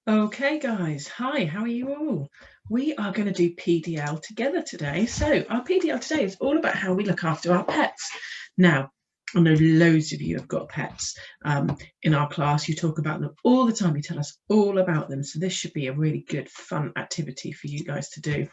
Okay, guys. Hi, how are you all? We are going to do PDL together today. So our PDL today is all about how we look after our pets. Now, I know loads of you have got pets in our class. You talk about them all the time. You tell us all about them. So this should be a really good, fun activity for you guys to do.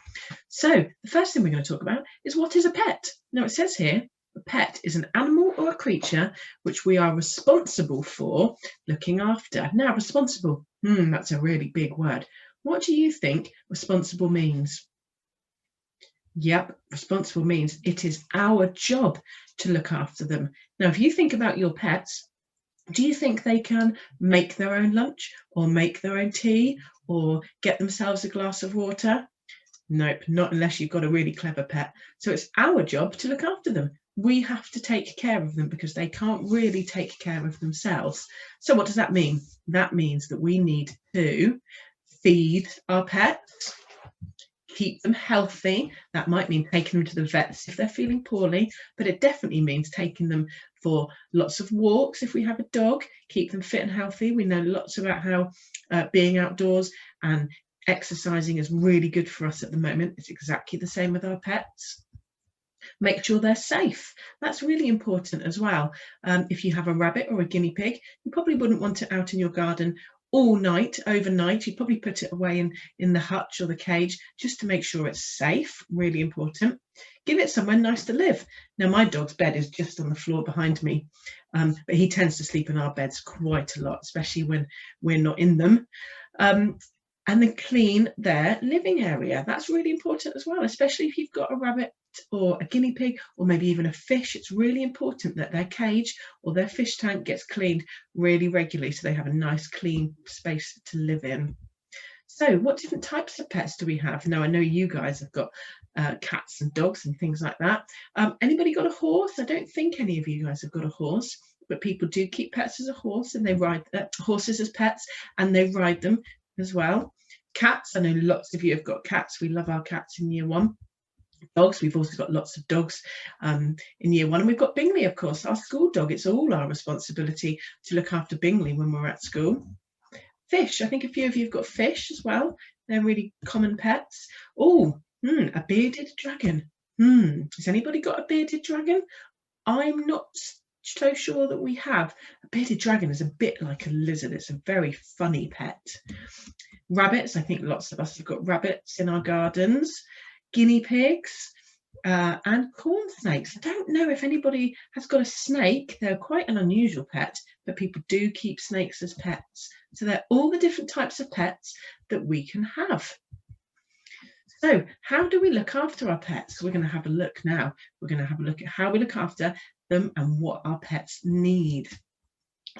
So the first thing we're going to talk about is what is a pet? Now, it says here, a pet is an animal or a creature which we are responsible for looking after. Now, responsible, that's a really big word. What do you think responsible means? Yep, responsible means it is our job to look after them. Now, if you think about your pets, do you think they can make their own lunch or make their own tea or get themselves a glass of water? Nope, not unless you've got a really clever pet. So it's our job to look after them. We have to take care of them because they can't really take care of themselves. So what does that mean? That means that we need to feed our pets, keep them healthy. That might mean taking them to the vets if they're feeling poorly, but it definitely means taking them for lots of walks if we have a dog, keep them fit and healthy. We know lots about how being outdoors and exercising is really good for us at the moment. It's exactly the same with our pets. Make sure they're safe. That's really important as well. If you have a rabbit or a guinea pig, you probably wouldn't want it out in your garden all night, overnight. You'd probably put it away in the hutch or the cage just to make sure it's safe. Really important. Give it somewhere nice to live. Now, my dog's bed is just on the floor behind me, but he tends to sleep in our beds quite a lot, especially when we're not in them. And then clean their living area. That's really important as well, especially if you've got a rabbit or a guinea pig or maybe even a fish. It's really important that their cage or their fish tank gets cleaned really regularly so they have a nice clean space to live in. So what different types of pets do we have? Now, I know you guys have got cats and dogs and things like that. Anybody got a horse? I don't think any of you guys have got a horse, but people do keep pets as a horse and they ride horses as pets and they ride them as well. Cats, I know lots of you have got cats. We love our cats in year one. Dogs, we've also got lots of dogs in year one. And we've got Bingley, of course, our school dog. It's all our responsibility to look after Bingley when we're at school. Fish, I think a few of you have got fish as well. They're really common pets. Oh, a bearded dragon. Has anybody got a bearded dragon? I'm not so sure that we have. A bearded dragon is a bit like a lizard. It's a very funny pet. Rabbits, I think lots of us have got rabbits in our gardens. Guinea pigs and corn snakes. I don't know if anybody has got a snake. They're quite an unusual pet, but people do keep snakes as pets. So they're all the different types of pets that we can have. So how do we look after our pets? We're going to have a look now. We're going to have a look at how we look after them and what our pets need.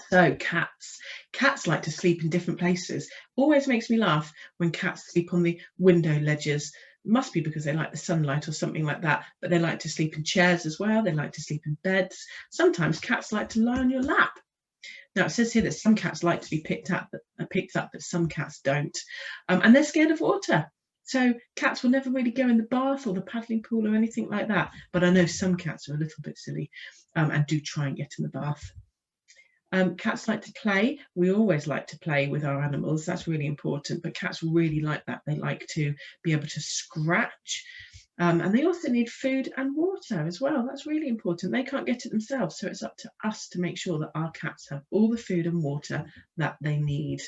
So cats like to sleep in different places. Always makes me laugh when cats sleep on the window ledges. Must be because they like the sunlight or something like that, but they like to sleep in chairs as well. They like to sleep in beds. Sometimes cats like to lie on your lap. Now it says here that some cats like to be picked up, but some cats don't. And they're scared of water. So cats will never really go in the bath or the paddling pool or anything like that. But I know some cats are a little bit silly and do try and get in the bath. Cats like to play. We always like to play with our animals. That's really important. But cats really like that. They like to be able to scratch. And they also need food and water as well. That's really important. They can't get it themselves. So it's up to us to make sure that our cats have all the food and water that they need.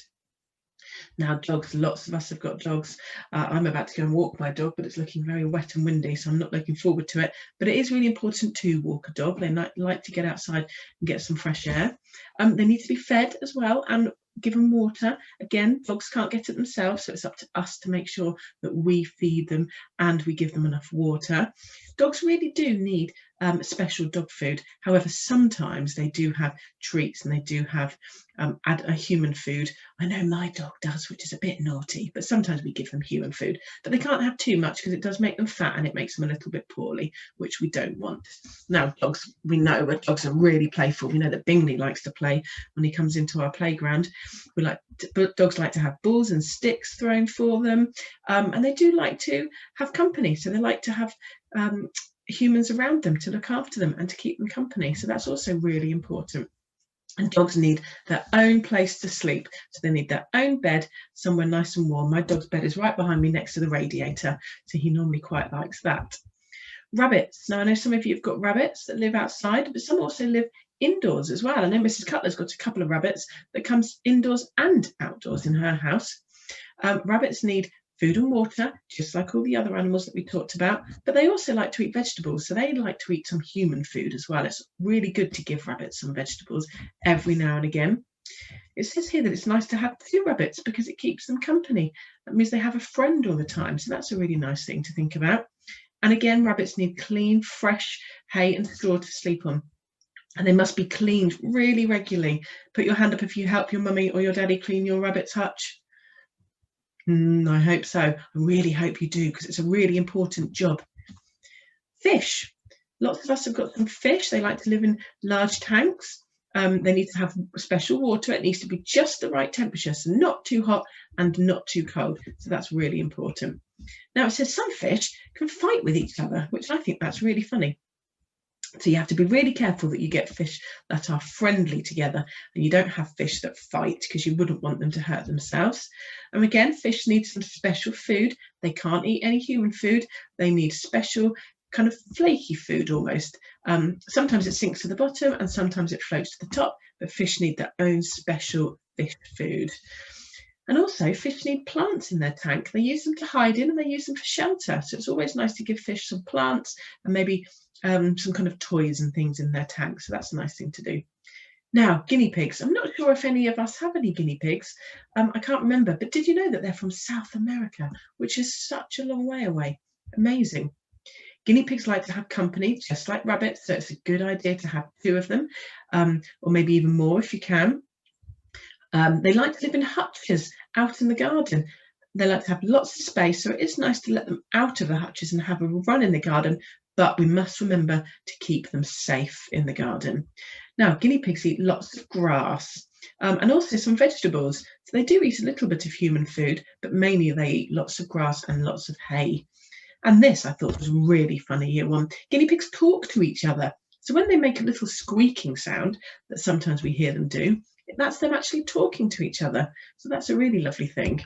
Now, dogs, lots of us have got dogs. I'm about to go and walk my dog, but it's looking very wet and windy, so I'm not looking forward to it. But it is really important to walk a dog. They like to get outside and get some fresh air. They need to be fed as well and given water. Again, dogs can't get it themselves, so it's up to us to make sure that we feed them and we give them enough water. Dogs really do need special dog food. However, sometimes they do have treats and they do have a human food. I know my dog does, which is a bit naughty, but sometimes we give them human food. But they can't have too much because it does make them fat and it makes them a little bit poorly, which we don't want. Now, dogs, we know that dogs are really playful. We know that Bingley likes to play when he comes into our playground. Dogs like to have balls and sticks thrown for them, and they do like to have company. So they like to have humans around them to look after them and to keep them company. So that's also really important. And dogs need their own place to sleep. So they need their own bed, somewhere nice and warm. My dog's bed is right behind me next to the radiator, so he normally quite likes that. Rabbits. Now, I know some of you have got rabbits that live outside, but some also live indoors as well. I know Mrs. Cutler's got a couple of rabbits that comes indoors and outdoors in her house. Rabbits need food and water, just like all the other animals that we talked about, but they also like to eat vegetables, so they like to eat some human food as well. It's really good to give rabbits some vegetables every now and again. It says here that it's nice to have 2 rabbits because it keeps them company. That means they have a friend all the time, so that's a really nice thing to think about. And again, rabbits need clean, fresh hay and straw to sleep on. And they must be cleaned really regularly. Put your hand up if you help your mummy or your daddy clean your rabbit's hutch. I hope so. I really hope you do, because it's a really important job. Fish. Lots of us have got some fish. They like to live in large tanks. They need to have special water. It needs to be just the right temperature, so not too hot and not too cold. So that's really important. Now, it says some fish can fight with each other, which I think that's really funny. So you have to be really careful that you get fish that are friendly together, and you don't have fish that fight, because you wouldn't want them to hurt themselves. And again, fish need some special food. They can't eat any human food. They need special kind of flaky food almost. Sometimes it sinks to the bottom and sometimes it floats to the top, but fish need their own special fish food. And also, fish need plants in their tank. They use them to hide in and they use them for shelter. So it's always nice to give fish some plants and maybe some kind of toys and things in their tank. So that's a nice thing to do. Now, guinea pigs. I'm not sure if any of us have any guinea pigs. I can't remember. But did you know that they're from South America, which is such a long way away? Amazing. Guinea pigs like to have company, just like rabbits. So it's a good idea to have 2 of them, or maybe even more if you can. They like to live in hutches out in the garden. They like to have lots of space, so it is nice to let them out of the hutches and have a run in the garden, but we must remember to keep them safe in the garden. Now, guinea pigs eat lots of grass and also some vegetables. So they do eat a little bit of human food, but mainly they eat lots of grass and lots of hay. And this I thought was really funny here one. Guinea pigs talk to each other. So when they make a little squeaking sound that sometimes we hear them do, that's them actually talking to each other. So that's a really lovely thing.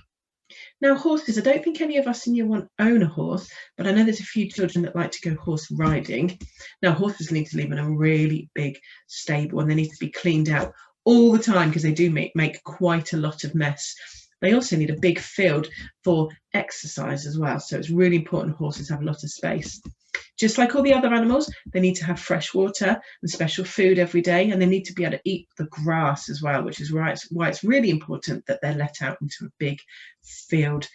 Now, horses, I don't think any of us in year 1 own a horse, but I know there's a few children that like to go horse riding. Now, horses need to live in a really big stable and they need to be cleaned out all the time because they do make quite a lot of mess. They also need a big field for exercise as well. So it's really important horses have a lot of space. Just like all the other animals, they need to have fresh water and special food every day, and they need to be able to eat the grass as well, which is why it's really important that they're let out into a big field.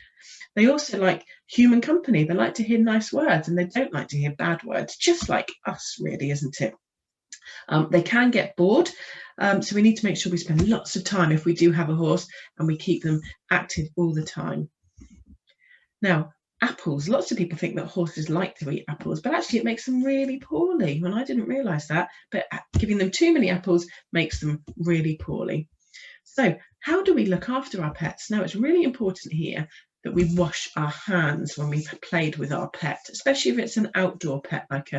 They also like human company. They like to hear nice words and they don't like to hear bad words, just like us, really, isn't it? They can get bored, so we need to make sure we spend lots of time if we do have a horse and we keep them active all the time. Now, apples. Lots of people think that horses like to eat apples, but actually it makes them really poorly. And I didn't realise that, but giving them too many apples makes them really poorly. So how do we look after our pets? Now, it's really important here that we wash our hands when we've played with our pet, especially if it's an outdoor pet like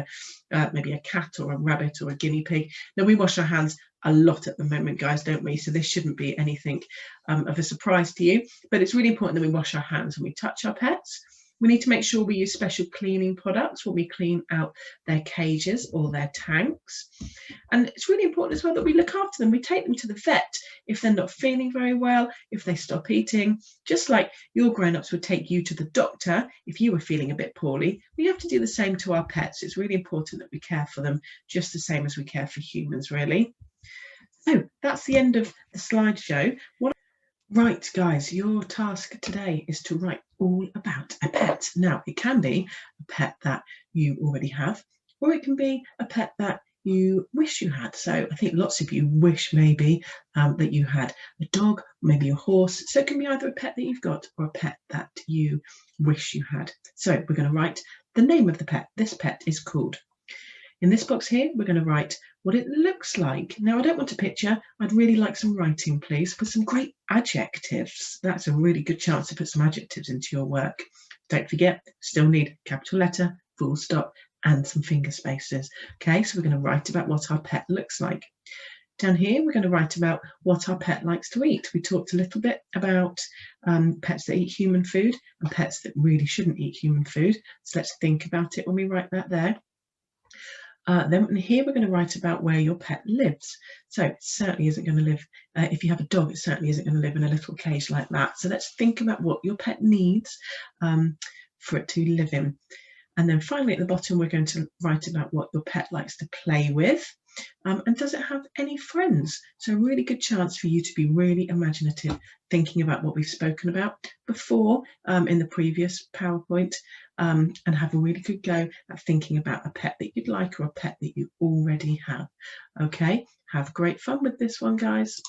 maybe a cat or a rabbit or a guinea pig. Now, we wash our hands a lot at the moment, guys, don't we? So this shouldn't be anything of a surprise to you, but it's really important that we wash our hands when we touch our pets. We need to make sure we use special cleaning products when we clean out their cages or their tanks. And it's really important as well that we look after them. We take them to the vet if they're not feeling very well, if they stop eating, just like your grown-ups would take you to the doctor if you were feeling a bit poorly. We have to do the same to our pets. It's really important that we care for them just the same as we care for humans, really. So that's the end of the slideshow. Right, guys, your task today is to write all about a pet. Now, it can be a pet that you already have, or it can be a pet that you wish you had. So I think lots of you wish maybe that you had a dog, maybe a horse. So it can be either a pet that you've got or a pet that you wish you had. So we're going to write the name of the pet. This pet is called. In this box here, we're going to write what it looks like. Now, I don't want a picture. I'd really like some writing, please, for some great adjectives. That's a really good chance to put some adjectives into your work. Don't forget, still need capital letter, full stop, and some finger spaces. Okay, so we're going to write about what our pet looks like. Down here, we're going to write about what our pet likes to eat. We talked a little bit about pets that eat human food and pets that really shouldn't eat human food. So let's think about it when we write that there. Then here we're going to write about where your pet lives. So it certainly isn't going to live, if you have a dog, it certainly isn't going to live in a little cage like that. So let's think about what your pet needs for it to live in. And then finally at the bottom, we're going to write about what your pet likes to play with. And does it have any friends? So a really good chance for you to be really imaginative, thinking about what we've spoken about before in the previous PowerPoint, and have a really good go at thinking about a pet that you'd like or a pet that you already have. Okay, have great fun with this one, guys.